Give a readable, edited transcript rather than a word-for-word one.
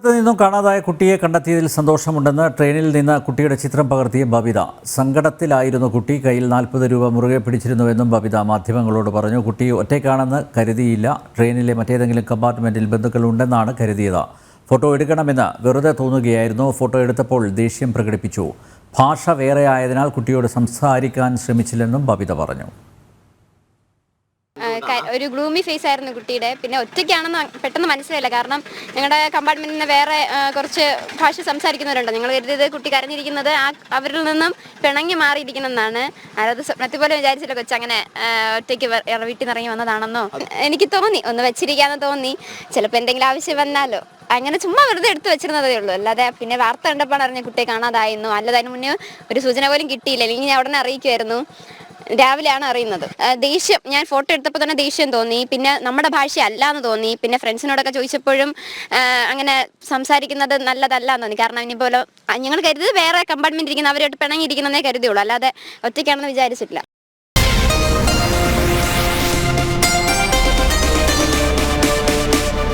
നിന്നും കാണാതായ കുട്ടിയെ കണ്ടെത്തിയതിൽ സന്തോഷമുണ്ടെന്ന് ട്രെയിനിൽ നിന്ന് കുട്ടിയുടെ ചിത്രം പകർത്തിയ ബബിത. സങ്കടത്തിലായിരുന്നു കുട്ടി. കയ്യിൽ 40 രൂപ മുറുകെ പിടിച്ചിരുന്നുവെന്നും ബബിത മാധ്യമങ്ങളോട് പറഞ്ഞു. കുട്ടി ഒറ്റയ്ക്കാണെന്ന് കരുതിയില്ല. ട്രെയിനിലെ മറ്റേതെങ്കിലും കമ്പാർട്ട്മെന്റിൽ ബന്ധുക്കൾ ഉണ്ടെന്നാണ് കരുതിയത്. ഫോട്ടോ എടുക്കണമെന്ന് വെറുതെ തോന്നുകയായിരുന്നു. ഫോട്ടോ എടുത്തപ്പോൾ ദേഷ്യം പ്രകടിപ്പിച്ചു. ഭാഷ വേറെ ആയതിനാൽ കുട്ടിയോട് സംസാരിക്കാൻ ശ്രമിച്ചില്ലെന്നും ബബിത പറഞ്ഞു. ഒരു ഗ്ലൂമി ഫേസ് ആയിരുന്നു കുട്ടിയുടെ. പിന്നെ ഒറ്റയ്ക്കാണെന്ന് പെട്ടെന്ന് മനസ്സിലായില്ല. കാരണം ഞങ്ങളുടെ കമ്പാർട്ട്മെന്റിൽ നിന്ന് വേറെ കുറച്ച് ഭാഷ സംസാരിക്കുന്നവരുണ്ട്. ഞങ്ങൾ കരുതിയത് കുട്ടി കരഞ്ഞിരിക്കുന്നത് അവരിൽ നിന്നും പിണങ്ങി മാറിയിരിക്കുന്നെന്നാണ്. അതായത് സ്വപ്നത്തിൽ പോലെ വിചാരിച്ചില്ല കൊച്ചങ്ങനെ ഒറ്റയ്ക്ക് വീട്ടിൽ നിന്ന് ഇറങ്ങി വന്നതാണെന്നോ. എനിക്ക് തോന്നി ഒന്ന് വെച്ചിരിക്കാന്ന് തോന്നി. ചിലപ്പോൾ എന്തെങ്കിലും ആവശ്യം വന്നാലോ അങ്ങനെ ചുമ്മാ വെറുതെ എടുത്ത് വെച്ചിരുന്നതേ ഉള്ളൂ. അല്ലാതെ പിന്നെ വാർത്ത കണ്ടപ്പോൾ അറിഞ്ഞ കുട്ടിയെ കാണാതായിരുന്നു. അല്ലാതെ അതിന് മുന്നേ ഒരു സൂചന പോലും കിട്ടിയില്ല. അല്ലെങ്കിൽ ഞാൻ ഉടനെ അറിയിക്കുമായിരുന്നു. രാവിലെയാണ് അറിയുന്നത്. ദേഷ്യം, ഞാൻ ഫോട്ടോ എടുത്തപ്പോൾ തന്നെ ദേഷ്യം തോന്നി. പിന്നെ നമ്മുടെ ഭാഷ അല്ലാന്ന് തോന്നി. പിന്നെ ഫ്രണ്ട്സിനോടൊക്കെ ചോദിച്ചപ്പോഴും അങ്ങനെ സംസാരിക്കുന്നത് നല്ലതല്ലാന്ന് തോന്നി. കാരണം ഇനിപോലെ ഞങ്ങൾ കരുതിയത് വേറെ കമ്പാർട്ട്മെന്റ് ഇരിക്കുന്ന അവരായിട്ട് പിണങ്ങിയിരിക്കുന്നതേ കരുതിയുള്ളൂ. അല്ലാതെ ഒറ്റയ്ക്കാണെന്ന് വിചാരിച്ചിട്ടില്ല.